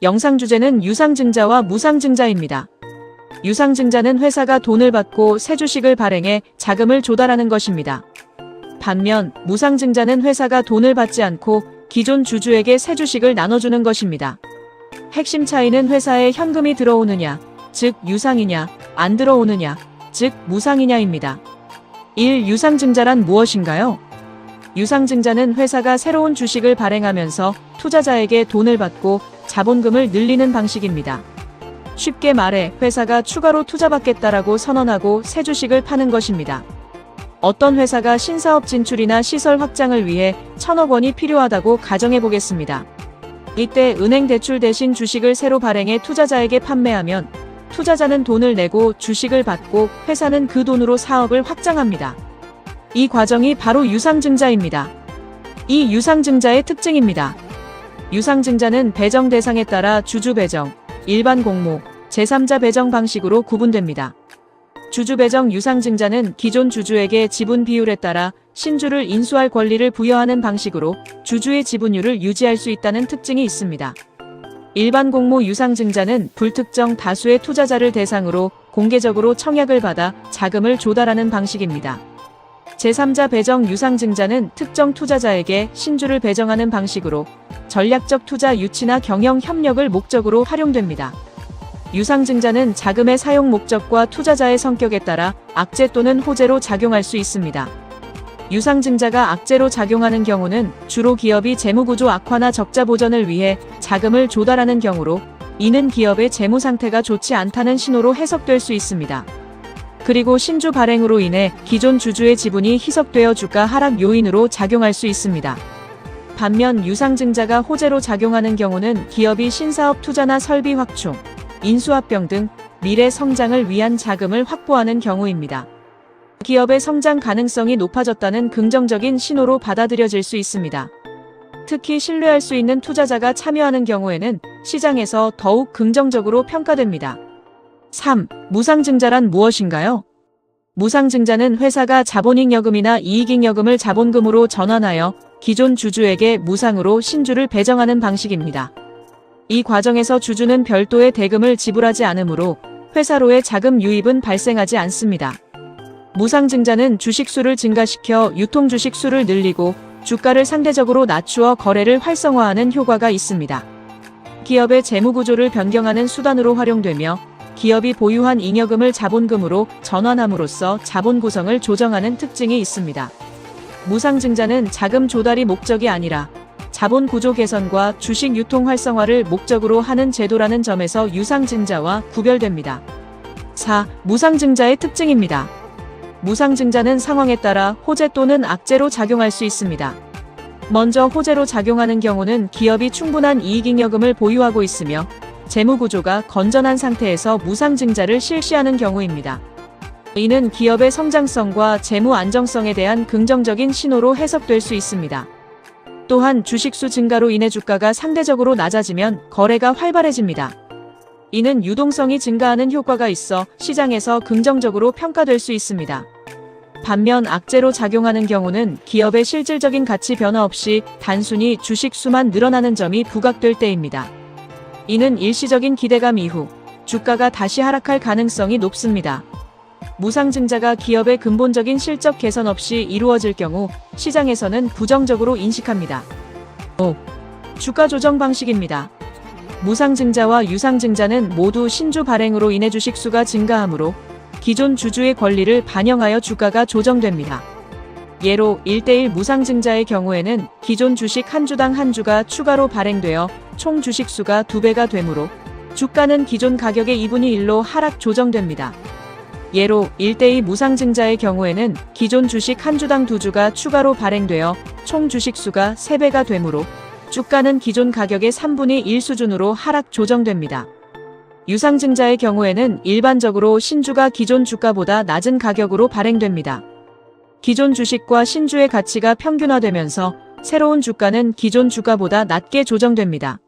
영상 주제는 유상증자와 무상증자입니다. 유상증자는 회사가 돈을 받고 새 주식을 발행해 자금을 조달하는 것입니다. 반면 무상증자는 회사가 돈을 받지 않고 기존 주주에게 새 주식을 나눠주는 것입니다. 핵심 차이는 회사에 현금이 들어오느냐, 즉 유상이냐, 안 들어오느냐, 즉 무상이냐입니다. 1. 유상증자란 무엇인가요? 유상증자는 회사가 새로운 주식을 발행하면서 투자자에게 돈을 받고 자본금을 늘리는 방식입니다. 쉽게 말해 회사가 추가로 투자받겠다라고 선언하고 새 주식을 파는 것입니다. 어떤 회사가 신사업 진출이나 시설 확장을 위해 1,000억 원이 필요하다고 가정해 보겠습니다. 이때 은행 대출 대신 주식을 새로 발행해 투자자에게 판매하면 투자자는 돈을 내고 주식을 받고 회사는 그 돈으로 사업을 확장합니다. 이 과정이 바로 유상증자입니다. 이 유상증자의 특징입니다. 유상증자는 배정 대상에 따라 주주 배정, 일반 공모, 제3자 배정 방식으로 구분됩니다. 주주 배정 유상증자는 기존 주주에게 지분 비율에 따라 신주를 인수할 권리를 부여하는 방식으로 주주의 지분율을 유지할 수 있다는 특징이 있습니다. 일반 공모 유상증자는 불특정 다수의 투자자를 대상으로 공개적으로 청약을 받아 자금을 조달하는 방식입니다. 제3자 배정 유상증자는 특정 투자자에게 신주를 배정하는 방식으로 전략적 투자 유치나 경영 협력을 목적으로 활용됩니다. 유상증자는 자금의 사용 목적과 투자자의 성격에 따라 악재 또는 호재로 작용할 수 있습니다. 유상증자가 악재로 작용하는 경우는 주로 기업이 재무구조 악화나 적자 보전을 위해 자금을 조달하는 경우로 이는 기업의 재무 상태가 좋지 않다는 신호로 해석될 수 있습니다. 그리고 신주 발행으로 인해 기존 주주의 지분이 희석되어 주가 하락 요인으로 작용할 수 있습니다. 반면 유상증자가 호재로 작용하는 경우는 기업이 신사업 투자나 설비 확충, 인수합병 등 미래 성장을 위한 자금을 확보하는 경우입니다. 기업의 성장 가능성이 높아졌다는 긍정적인 신호로 받아들여질 수 있습니다. 특히 신뢰할 수 있는 투자자가 참여하는 경우에는 시장에서 더욱 긍정적으로 평가됩니다. 3. 무상증자란 무엇인가요? 무상증자는 회사가 자본잉여금이나 이익잉여금을 자본금으로 전환하여 기존 주주에게 무상으로 신주를 배정하는 방식입니다. 이 과정에서 주주는 별도의 대금을 지불하지 않으므로 회사로의 자금 유입은 발생하지 않습니다. 무상증자는 주식수를 증가시켜 유통주식 수를 늘리고 주가를 상대적으로 낮추어 거래를 활성화하는 효과가 있습니다. 기업의 재무구조를 변경하는 수단으로 활용되며 기업이 보유한 잉여금을 자본금으로 전환함으로써 자본 구성을 조정하는 특징이 있습니다. 무상증자는 자금 조달이 목적이 아니라 자본 구조 개선과 주식 유통 활성화를 목적으로 하는 제도라는 점에서 유상증자와 구별됩니다. 4. 무상증자의 특징입니다. 무상증자는 상황에 따라 호재 또는 악재로 작용할 수 있습니다. 먼저 호재로 작용하는 경우는 기업이 충분한 이익잉여금을 보유하고 있으며 재무구조가 건전한 상태에서 무상증자를 실시하는 경우입니다. 이는 기업의 성장성과 재무 안정성에 대한 긍정적인 신호로 해석될 수 있습니다. 또한 주식수 증가로 인해 주가가 상대적으로 낮아지면 거래가 활발해집니다. 이는 유동성이 증가하는 효과가 있어 시장에서 긍정적으로 평가될 수 있습니다. 반면 악재로 작용하는 경우는 기업의 실질적인 가치 변화 없이 단순히 주식수만 늘어나는 점이 부각될 때입니다. 이는 일시적인 기대감 이후 주가가 다시 하락할 가능성이 높습니다. 무상증자가 기업의 근본적인 실적 개선 없이 이루어질 경우 시장에서는 부정적으로 인식합니다. 5. 주가 조정 방식입니다. 무상증자와 유상증자는 모두 신주 발행으로 인해 주식수가 증가하므로 기존 주주의 권리를 반영하여 주가가 조정됩니다. 예로 1:1 무상증자의 경우에는 기존 주식 한 주당 한 주가 추가로 발행되어 총 주식수가 2배가 되므로 주가는 기존 가격의 2분의 1로 하락 조정됩니다. 예로 1:2 무상증자의 경우에는 기존 주식 한 주당 2주가 추가로 발행되어 총 주식수가 3배가 되므로 주가는 기존 가격의 3분의 1 수준으로 하락 조정됩니다. 유상증자의 경우에는 일반적으로 신주가 기존 주가보다 낮은 가격으로 발행됩니다. 기존 주식과 신주의 가치가 평균화되면서 새로운 주가는 기존 주가보다 낮게 조정됩니다.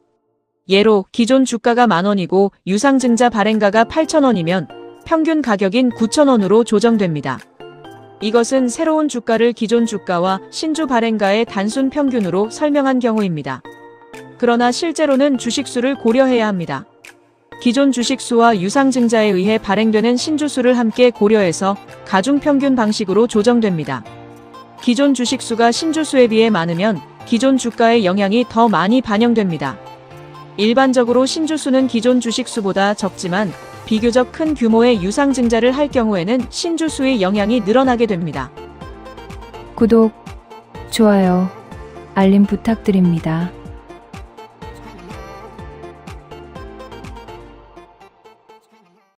예로 기존 주가가 10,000원이고 유상증자 발행가가 8,000원이면 평균 가격인 9,000원으로 조정됩니다. 이것은 새로운 주가를 기존 주가와 신주 발행가의 단순 평균으로 설명한 경우입니다. 그러나 실제로는 주식수를 고려해야 합니다. 기존 주식수와 유상증자에 의해 발행되는 신주수를 함께 고려해서 가중평균 방식으로 조정됩니다. 기존 주식수가 신주수에 비해 많으면 기존 주가의 영향이 더 많이 반영됩니다. 일반적으로 신주수는 기존 주식수보다 적지만 비교적 큰 규모의 유상증자를 할 경우에는 신주수의 영향이 늘어나게 됩니다. 구독, 좋아요, 알림 부탁드립니다.